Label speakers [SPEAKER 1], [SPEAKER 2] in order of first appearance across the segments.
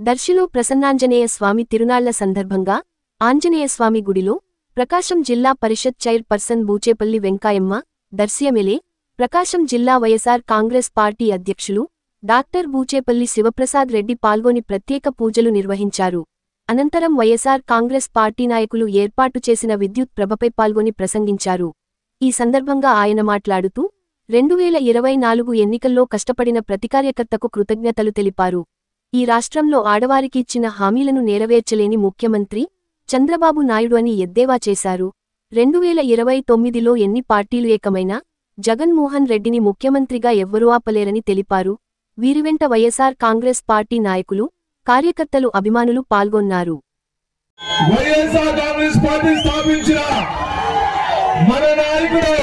[SPEAKER 1] దర్శిలో ప్రసన్నాంజనేయ స్వామి తిరునాళ్ల సందర్భంగా ఆంజనేయ స్వామి గుడిలో Prakasam Zilla Parishad chairperson Buchepalli Venkayamma, Darsi MLA, Prakasam జిల్లా వైఎస్ఆర్ కాంగ్రెస్ పార్టీ అధ్యక్షులు డాక్టర్ బూచేపల్లి శివప్రసాద్ రెడ్డి పాల్గొని ప్రత్యేక పూజలు నిర్వహించారు. అనంతరం వైఎస్ఆర్ కాంగ్రెస్ పార్టీ నాయకులు ఏర్పాటు చేసిన విద్యుత్ ప్రభపై పాల్గొని ప్రసంగించారు. ఈ సందర్భంగా ఆయన మాట్లాడుతూ 2024 ఎన్నికల్లో కష్టపడిన ప్రతి కార్యకర్తకు కృతజ్ఞతలు తెలిపారు. ఈ రాష్ట్రంలో ఆడవారికి ఇచ్చిన హామీలను నెరవేర్చలేని ముఖ్యమంత్రి చంద్రబాబు నాయుడు అని ఎద్దేవా చేశారు. 2029లో ఎన్ని పార్టీలు ఏకమైనా జగన్మోహన్ రెడ్డిని ముఖ్యమంత్రిగా ఎవ్వరూ ఆపలేరని తెలిపారు. వీరి వెంట వైఎస్ఆర్ కాంగ్రెస్ పార్టీ నాయకులు, కార్యకర్తలు, అభిమానులు పాల్గొన్నారు.
[SPEAKER 2] వైఎస్ఆర్ కాంగ్రెస్ పార్టీ స్థాపించిన మన నాయకుడు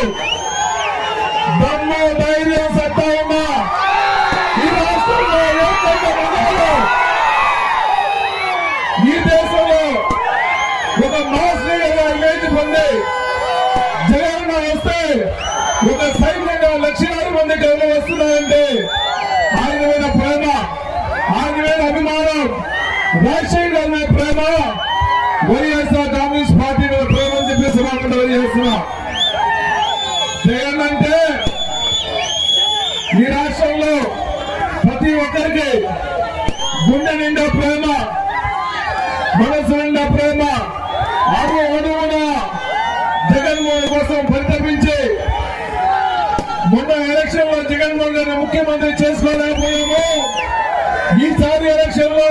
[SPEAKER 2] దమ్ము, ధైర్యం, సత్తా ఉన్న ఈ రాష్ట్రంలో ఈ దేశంలో ఒక మాస్ లీడర్గా ఇమేజ్ పొంది జగన్ వస్తే ఒక సైన్యంగా లక్షలాది మంది గౌరవం వస్తున్నారంటే ఆయన మీద ప్రేమ, ఆయన మీద అభిమానం, రాజశేఖర్ గారి మీద ప్రేమ, వైఎస్ఆర్ కాంగ్రెస్ పార్టీ మీద ప్రేమ అని చెప్పేసి మాట్లాడి తెలియజేస్తున్నా. జగన్ అంటే ఈ రాష్ట్రంలో ప్రతి ఒక్కరికి గుండె నిండా ప్రేమ, మనసు నిండా ప్రేమ, అడుగున జగన్మోహన్ కోసం పరితపించి మొన్న ఎలక్షన్ లో జగన్మోహన్ గారిని ముఖ్యమంత్రి చేసుకోలేకపోయాము. ఈసారి ఎలక్షన్ లో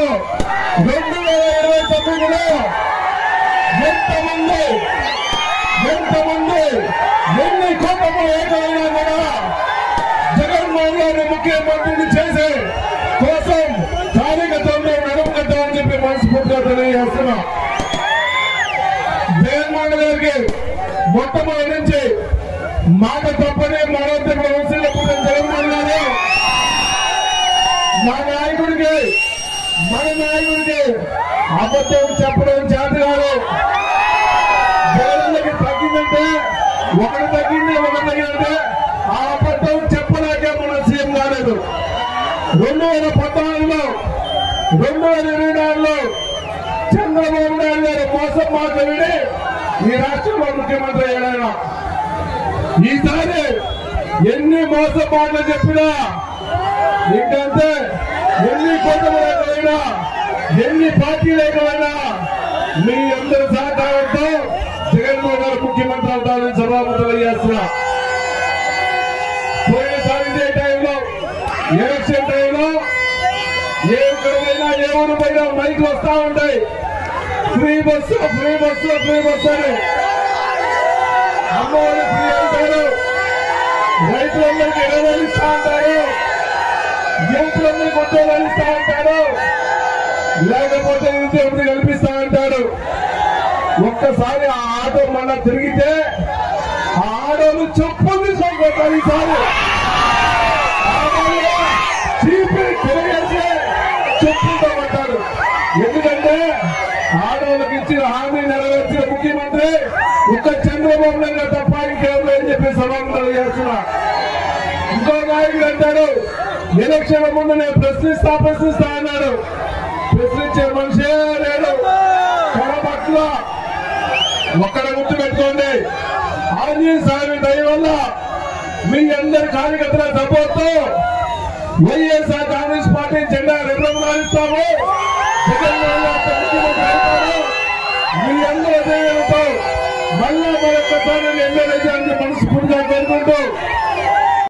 [SPEAKER 2] 2029లో ఎంతమంది ఎన్ని కోట్లతో ఏకమైనా కూడా జగన్మోహన్ గారిని ముఖ్యమంత్రిని చేసే కోసం కార్యకర్తల్లో నడుము కట్టాలని చెప్పి మనస్ఫూర్తిగా తెలియజేస్తున్నా. జగన్మోహన్ గారికి మొట్టమొదటి నుంచి మాట తప్పని మరోతెప్పుడు వస్తున్నప్పుడు జగన్మోహన్ గారు మన నాయకుడికి అబద్ధం చెప్పడం చేత కాదు. జగన్కి తగ్గిందంటే ఒకటి తగ్గిందంటే ఆ అబద్ధం చెప్పలేక మన సీఎం కాలేదు. 2014లో 2024లో చంద్రబాబు నాయుడు గారు మోసం మాట్లాడి ఈ రాష్ట్రంలో ముఖ్యమంత్రి అయ్యాడు. ఈసారి ఎన్ని మోసం మాటలు చెప్పినా ఇంకంతే, ఎన్ని కోటమైనా ఎన్ని పార్టీలైనా మీ అందరి సహకారంతో జగన్మోహన్ గారు ముఖ్యమంత్రి అవుతారని సభాముఖం తెలియజేస్తున్నా. పోయినసారి ఇదే టైంలో ఎలక్షన్ టైంలో ఏ ఊరికైనా ఏ ఊరు పైన మైకులు వస్తా ఉంటాయి, ఫ్రీ బస్సు అని. అమ్మవారి ఫ్రీ అంటారు, రైతులందరికీ 20 ఇస్తా ఉంటారు, యువకులందరికీ ఉద్యోగాలు ఇస్తా ఉంటారు, లేకపోతే నిరుద్యోగులు కల్పిస్తా ఉంటారు. ఒక్కసారి ఆ ఆటో మళ్ళా తిరిగితే ఆ ఆటోలు చెప్పులు తీసుకుంటారు. ఈసారి తిరిగేసి చెప్పులతో పట్టారు. ఎందుకంటే ఆడవాళ్ళకి ఇచ్చిన హామీ నెరవేర్చిన ముఖ్యమంత్రి ఒక్క చంద్రబాబు నాయుడు తప్ప ఇంకేమో అని చెప్పి సభాముఖం చేస్తున్నా. ఇంకో నాయకుడు అంటాడు, ఎలక్షన్ ముందు నేను ప్రశ్నిస్తా అన్నాడు. ప్రశ్నించే మనిషే లేడు. పొరపట్ల ఒక్కడ గుర్తు పెట్టుకోండి, ఆంజనేయ స్వామి దయ వల్ల మీ అందరి కార్యకర్తల సపోర్ట్ తో వైఎస్ఆర్ కాంగ్రెస్ పార్టీ జెండా రెపరెపలాడిస్తాము. మీ అందరూ మళ్ళా మరొకసారి ఎమ్మెల్యే మనస్ఫూర్తిగా కోరుకుంటూ